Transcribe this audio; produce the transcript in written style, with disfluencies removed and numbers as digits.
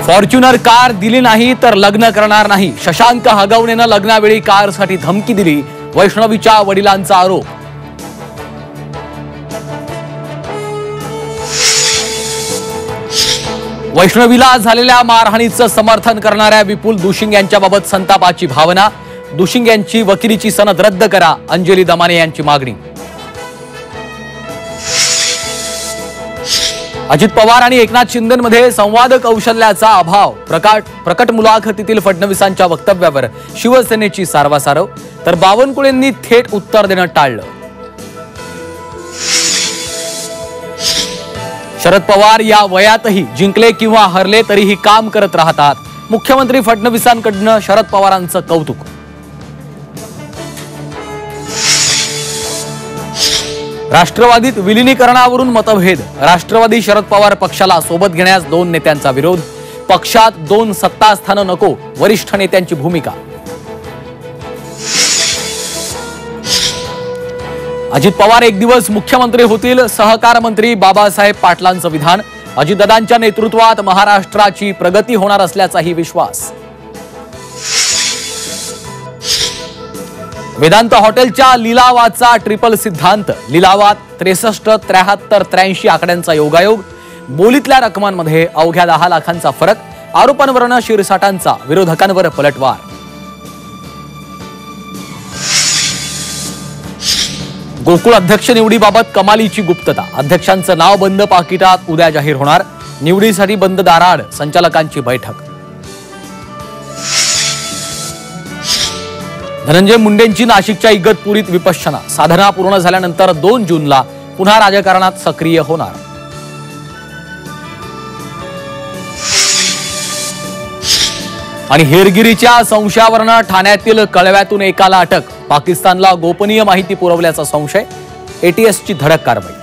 Fortuner car दिली नाही तर लग्न करणार नाही, शशांक हगवणेनं लग्नावेळी कारसाठी धमकी दिली, वैष्णवीच्या वडिलांचा आरोप. वैष्णवीला झालेल्या मारहाणीचं समर्थन करणाऱ्या विपुल दुशिंग यांच्याबाबत संतापाची भावना. दुशिंग यांची वकिलीची सनद रद्द करा, अंजली दमाने यांची मागणी. अजित पवार आणि एकनाथ शिंदेंमध्ये संवाद कौशल्याचा अभाव. प्रकट मुलाखतीतील फडणवीसांच्या वक्तव्यावर शिवसेनेची सारवासारव, तर बावनकुळेंनी थेट उत्तर देणं टाळलं. शरद पवार या वयातही जिंकले किंवा हरले तरीही काम करत राहतात. मुख्यमंत्री फडणवीसांकडनं शरद पवारांचं कौतुक. राष्ट्रवादीत विलिनीकरणावरून मतभेद. राष्ट्रवादी शरद पवार पक्षाला सोबत घेण्यास दोन नेत्यांचा विरोध. पक्षात दोन सत्ता स्थानं नको, वरिष्ठ नेत्यांची भूमिका. अजित पवार एक दिवस मुख्यमंत्री होतील, सहकार मंत्री बाबासाहेब पाटलांचं विधान. अजितदादांच्या नेतृत्वात महाराष्ट्राची प्रगती होणार असल्याचाही विश्वास. वेदांत हॉटेलच्या लिलावाचा ट्रिपल सिद्धांत. लिलावात 63, 73, 83 आकड्यांचा योगायोग. बोलीतल्या रकमांमध्ये अवघ्या 10 लाखांचा फरक. आरोपांवरून शिरसाटांचा, विरोधकांवर पलटवार. गोकुळ अध्यक्ष निवडीबाबत कमालीची गुप्तता. अध्यक्षांचं नाव बंद पाकिटात उद्या जाहीर होणार. निवडीसाठी बंद दाराआड संचालकांची बैठक. धनंजय मुंडेंची नाशिकच्या इगतपुरीत विपश्यना. साधना पूर्ण झाल्यानंतर 2 जूनला पुन्हा राजकारणात सक्रिय होणार. आणि हेरगिरीच्या संशयावरून ठाण्यातील कळव्यातून एकाला अटक. पाकिस्तानला गोपनीय माहिती पुरवल्याचा संशय. एटीएसची धडक कारवाई.